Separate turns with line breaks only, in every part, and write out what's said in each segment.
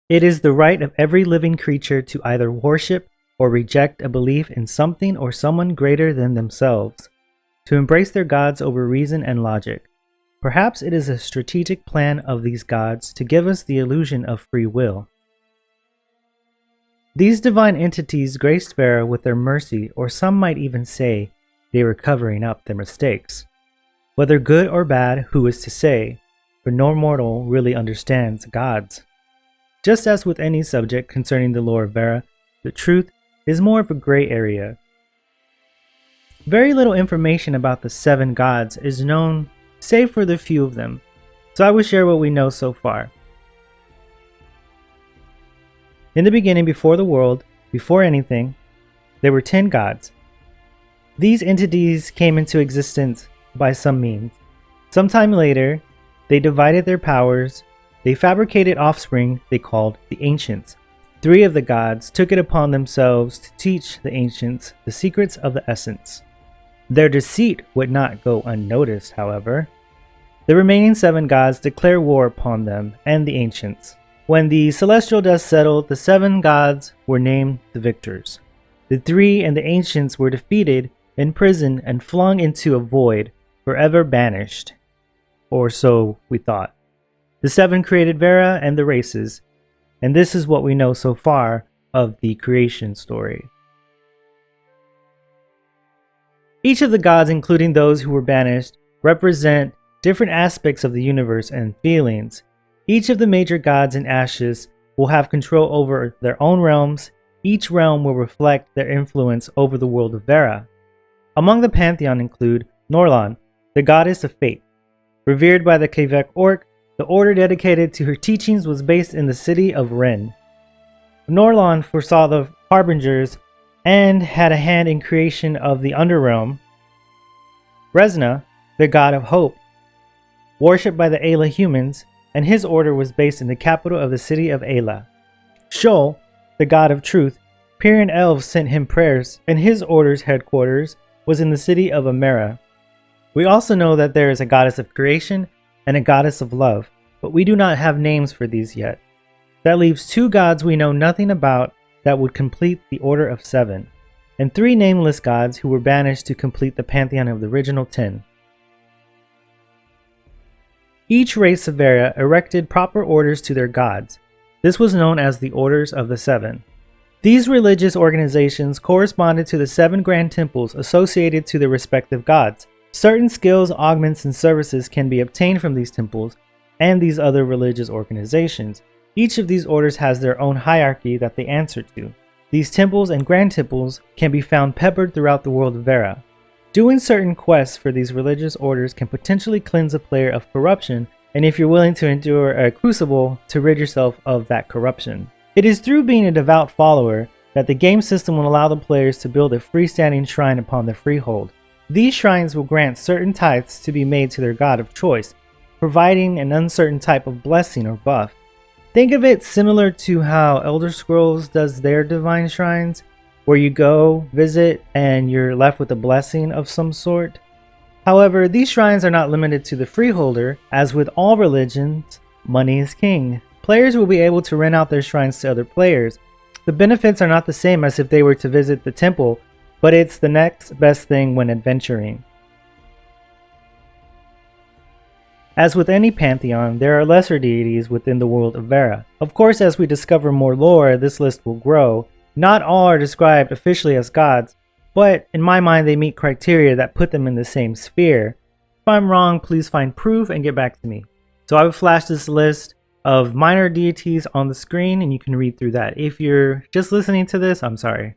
It is the right of every living creature to either worship or reject a belief in something or someone greater than themselves, to embrace their gods over reason and logic. Perhaps it is a strategic plan of these gods to give us the illusion of free will. These divine entities graced Vera with their mercy, or some might even say they were covering up their mistakes. Whether good or bad, who is to say? For no mortal really understands gods. Just as with any subject concerning the lore of Vera, the truth is more of a gray area. Very little information about the 7 gods is known, save for the few of them, so I will share what we know so far. In the beginning, before the world, before anything, there were 10 gods. These entities came into existence by some means. Sometime later, they divided their powers. They fabricated offspring they called the Ancients. 3 of the gods took it upon themselves to teach the Ancients the secrets of the essence. Their deceit would not go unnoticed, however. The remaining 7 gods declared war upon them and the Ancients. When the celestial dust settled, the 7 gods were named the victors. The 3 and the Ancients were defeated, imprisoned, and flung into a void, forever banished. Or so we thought. The 7 created Vera and the races, and this is what we know so far of the creation story. Each of the gods, including those who were banished, represent different aspects of the universe and feelings. Each of the major gods in Ashes will have control over their own realms. Each realm will reflect their influence over the world of Vera. Among the pantheon include Norlan, the goddess of fate. Revered by the Kvek Orc, the order dedicated to her teachings was based in the city of Ren. Norlan foresaw the Harbingers and had a hand in creation of the Underrealm. Resna, the god of hope, worshipped by the Ayla humans, and his order was based in the capital of the city of Ayla. Shol, the god of truth, Pyrian elves sent him prayers, and his order's headquarters was in the city of Amera. We also know that there is a goddess of creation and a goddess of love, but we do not have names for these yet. That leaves 2 gods we know nothing about that would complete the order of 7, and 3 nameless gods who were banished to complete the pantheon of the original 10. Each race of Vera erected proper orders to their gods. This was known as the Orders of the 7. These religious organizations corresponded to the 7 grand temples associated to their respective gods. Certain skills, augments, and services can be obtained from these temples and these other religious organizations. Each of these orders has their own hierarchy that they answer to. These temples and grand temples can be found peppered throughout the world of Vera. Doing certain quests for these religious orders can potentially cleanse a player of corruption, and if you're willing to endure a crucible to rid yourself of that corruption. It is through being a devout follower that the game system will allow the players to build a freestanding shrine upon their freehold. These shrines will grant certain tithes to be made to their god of choice, providing an uncertain type of blessing or buff. Think of it similar to how Elder Scrolls does their divine shrines, where you go, visit, and you're left with a blessing of some sort. However, these shrines are not limited to the freeholder. As with all religions, money is king. Players will be able to rent out their shrines to other players. The benefits are not the same as if they were to visit the temple, but it's the next best thing when adventuring. As with any pantheon, there are lesser deities within the world of Vera. Of course, as we discover more lore, this list will grow. Not all are described officially as gods, but in my mind they meet criteria that put them in the same sphere. If I'm wrong, please find proof and get back to me. So I will flash this list of minor deities on the screen and you can read through that. If you're just listening to this, I'm sorry.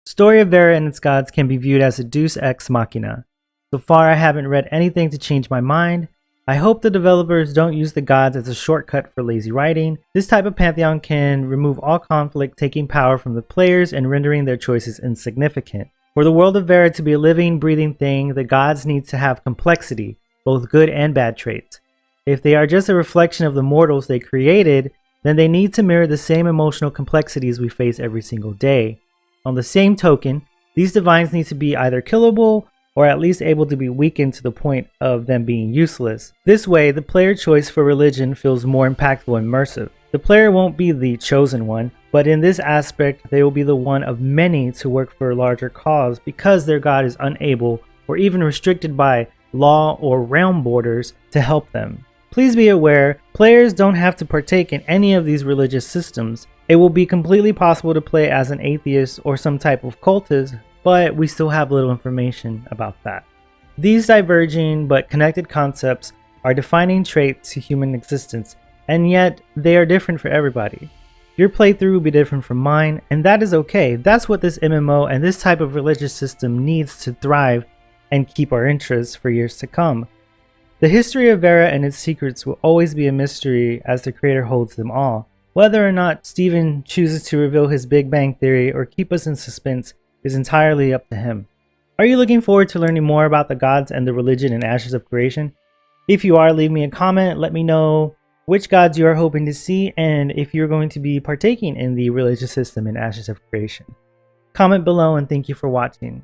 Story of Vera and its gods can be viewed as a deus ex machina. So far I haven't read anything to change my mind. I hope the developers don't use the gods as a shortcut for lazy writing. This type of pantheon can remove all conflict, taking power from the players and rendering their choices insignificant. For the world of Vera to be a living, breathing thing, the gods need to have complexity, both good and bad traits. If they are just a reflection of the mortals they created, then they need to mirror the same emotional complexities we face every single day. On the same token, these divines need to be either killable or at least able to be weakened to the point of them being useless. This way, the player choice for religion feels more impactful and immersive. The player won't be the chosen one, but in this aspect, they will be the one of many to work for a larger cause because their god is unable or even restricted by law or realm borders to help them. Please be aware, players don't have to partake in any of these religious systems. It will be completely possible to play as an atheist or some type of cultist, but we still have little information about that. These diverging but connected concepts are defining traits to human existence, and yet they are different for everybody. Your playthrough will be different from mine, and that is okay. That's what this MMO and this type of religious system needs to thrive and keep our interest for years to come. The history of Vera and its secrets will always be a mystery as the creator holds them all. Whether or not Steven chooses to reveal his Big Bang Theory or keep us in suspense is entirely up to him. Are you looking forward to learning more about the gods and the religion in Ashes of Creation? If you are, leave me a comment, let me know which gods you are hoping to see and if you're going to be partaking in the religious system in Ashes of Creation. Comment below and thank you for watching.